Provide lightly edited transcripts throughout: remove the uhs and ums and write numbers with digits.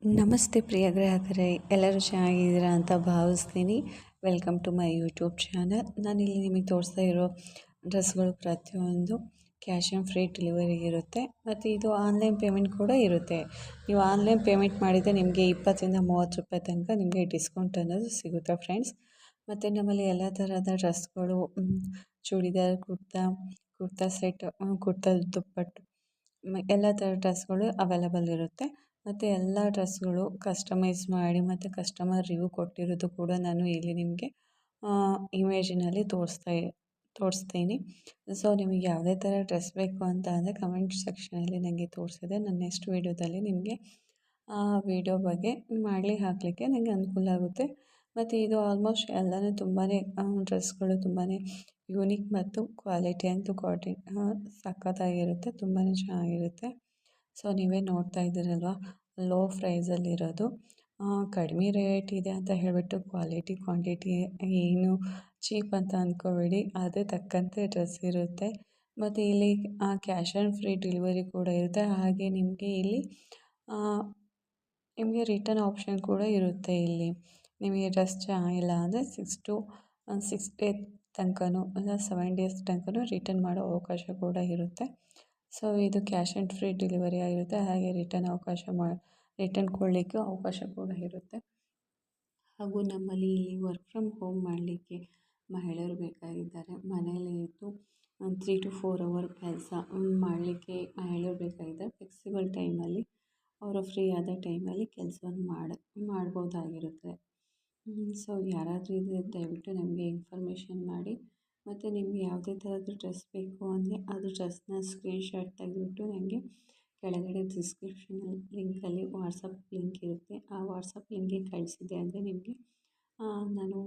ನಮಸ್ತೆ ಪ್ರಿಯ ಗ್ರಾಹಕರೇ, ಎಲ್ಲರೂ ಚೆನ್ನಾಗಿದ್ದೀರಾ ಅಂತ ಭಾವಿಸ್ತೀನಿ. Welcome to my YouTube channel. ನಾನಿಲ್ಲಿ ನಿಮಗೆ ತೋರಿಸ್ತಾ ಇರೋ ಡ್ರೆಸ್ಗಳು ಪ್ರತಿಯೊಂದು ಕ್ಯಾಶ್ ಆನ್ ಫ್ರೀ ಡೆಲಿವರಿ ಇರುತ್ತೆ. ಮತ್ತು ಇದು ಆನ್ಲೈನ್ ಪೇಮೆಂಟ್ ಕೂಡ ಇರುತ್ತೆ. ನೀವು ಆನ್ಲೈನ್ ಪೇಮೆಂಟ್ ಮಾಡಿದರೆ ನಿಮಗೆ 20ರಿಂದ 30 ರೂಪಾಯಿ ತನಕ ನಿಮಗೆ ಡಿಸ್ಕೌಂಟ್ ಅನ್ನೋದು ಸಿಗುತ್ತೆ ಫ್ರೆಂಡ್ಸ್. ಮತ್ತು ನಮ್ಮಲ್ಲಿ ಎಲ್ಲ ಥರದ ಡ್ರೆಸ್ಗಳು, ಚೂಡಿದಾರ್, ಕುರ್ತಾ ಸೆಟ್, ಕುರ್ತಾ ದುಪ್ಪಟ್ಟು, ಎಲ್ಲ ಥರ ಡ್ರೆಸ್ಗಳು ಅವೈಲಬಲ್ ಇರುತ್ತೆ. ಮತ್ತು ಎಲ್ಲ ಡ್ರೆಸ್ಗಳು ಕಸ್ಟಮೈಸ್ ಮಾಡಿ ಮತ್ತು ಕಸ್ಟಮರ್ ರಿವ್ಯೂ ಕೊಟ್ಟಿರೋದು ಕೂಡ ನಾನು ಇಲ್ಲಿ ನಿಮಗೆ ಇಮೇಜಿನಲ್ಲಿ ತೋರಿಸ್ತೀನಿ. ಸೊ ನಿಮಗೆ ಯಾವುದೇ ಥರ ಡ್ರೆಸ್ ಬೇಕು ಅಂತ ಅಂದರೆ ಕಮೆಂಟ್ ಸೆಕ್ಷನಲ್ಲಿ ನನಗೆ ತೋರಿಸಿದೆ. ನಾನು ನೆಕ್ಸ್ಟ್ ವೀಡಿಯೋದಲ್ಲಿ ನಿಮಗೆ ಆ ವಿಡಿಯೋ ಬಗ್ಗೆ ಹಾಕಲಿಕ್ಕೆ ನನಗೆ ಅನುಕೂಲ ಆಗುತ್ತೆ. ಮತ್ತು ಇದು ಆಲ್ಮೋಸ್ಟ್ ಎಲ್ಲನೂ ತುಂಬಾ ಡ್ರೆಸ್ಗಳು ತುಂಬಾ ಯೂನಿಕ್ ಮತ್ತು ಕ್ವಾಲಿಟಿ ಅಂತೂ ಸಖತ್ತಾಗಿರುತ್ತೆ, ತುಂಬಾ ಚೆನ್ನಾಗಿರುತ್ತೆ. ಸೊ ನೀವೇ ನೋಡ್ತಾ ಇದ್ದೀರಲ್ವ, ಲೋ ಪ್ರೈಸಲ್ಲಿರೋದು, ಕಡಿಮೆ ರೇಟ್ ಇದೆ ಅಂತ ಹೇಳಿಬಿಟ್ಟು ಕ್ವಾಂಟಿಟಿ ಏನು ಚೀಪ್ ಅಂತ ಅಂದ್ಕೋಬೇಡಿ. ಅದೇ ತಕ್ಕಂತೆ ಡ್ರೆಸ್ ಇರುತ್ತೆ. ಮತ್ತು ಇಲ್ಲಿ ಕ್ಯಾಶ್ ಆನ್ ಫ್ರೀ ಡೆಲಿವರಿ ಕೂಡ ಇರುತ್ತೆ. ಹಾಗೆ ನಿಮಗೆ ಇಲ್ಲಿ ನಿಮಗೆ ರಿಟರ್ನ್ ಆಪ್ಷನ್ ಕೂಡ ಇರುತ್ತೆ. ಇಲ್ಲಿ ನಿಮಗೆ ಡ್ರೆಸ್ ಚೆನ್ನಾಗಿಲ್ಲ ಅಂದರೆ 6 ಡೇ ತನಕನೂ ಇಲ್ಲ 7 ಡೇಸ್ ತನಕನೂ ರಿಟರ್ನ್ ಮಾಡೋ ಅವಕಾಶ ಕೂಡ ಇರುತ್ತೆ. ಸೊ ಇದು ಕ್ಯಾಶ್ ಆನ್ ಫ್ರೀ ಡೆಲಿವರಿ ಆಗಿರುತ್ತೆ. ಹಾಗೆ ರಿಟರ್ನ್ ಕೊಡಲಿಕ್ಕೆ ಅವಕಾಶ ಕೂಡ ಇರುತ್ತೆ. ಹಾಗೂ ನಮ್ಮಲ್ಲಿ ಇಲ್ಲಿ ವರ್ಕ್ ಫ್ರಮ್ ಹೋಮ್ ಮಾಡಲಿಕ್ಕೆ ಮಹಿಳೆಯರು ಬೇಕಾಗಿದ್ದಾರೆ. ಮನೆಯಲ್ಲೇ ಇದ್ದು 3 to 4 ಅವರ್ ಕೆಲಸ ಮಾಡಲಿಕ್ಕೆ ಮಹಿಳೆಯರು ಬೇಕಾಗಿದ್ದಾರೆ. ಫ್ಲೆಕ್ಸಿಬಲ್ ಟೈಮಲ್ಲಿ ಅವರು ಫ್ರೀ ಆದ ಟೈಮಲ್ಲಿ ಕೆಲಸವನ್ನು ಮಾಡ್ಬೋದಾಗಿರುತ್ತೆ. ಸೊ ಯಾರಾದರೂ ಇದ್ದರೆ ದಯವಿಟ್ಟು ನಮಗೆ ಇನ್ಫಾರ್ಮೇಷನ್ ಮಾಡಿ. ಮತ್ತು ನಿಮಗೆ ಯಾವುದೇ ಥರದ್ದು ಡ್ರೆಸ್ ಬೇಕು ಅಂದರೆ ಅದು ಡ್ರೆಸ್ನ ಸ್ಕ್ರೀನ್ಶಾಟ್ ತೆಗೆದುಬಿಟ್ಟು ನನಗೆ ಕೆಳಗಡೆ ಡಿಸ್ಕ್ರಿಪ್ಷನಲ್ಲಿ ಲಿಂಕಲ್ಲಿ ವಾಟ್ಸಪ್ ಲಿಂಕ್ ಇರುತ್ತೆ. ಆ ವಾಟ್ಸಪ್ ಲಿಂಕ್ಗೆ ಕಳಿಸಿದೆ ಅಂದರೆ ನಿಮಗೆ ನಾನು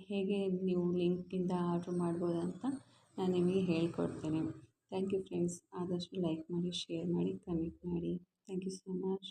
ಹೇಗೆ ನೀವು ಲಿಂಕಿಂದ ಆರ್ಡ್ರ್ ಮಾಡ್ಬೋದು ಅಂತ ನಾನು ನಿಮಗೆ ಹೇಳ್ಕೊಡ್ತೇನೆ. Thank you friends. ಆದಷ್ಟು ಲೈಕ್ ಮಾಡಿ, ಶೇರ್ ಮಾಡಿ, ಕಮೆಂಟ್ ಮಾಡಿ. Thank you so much.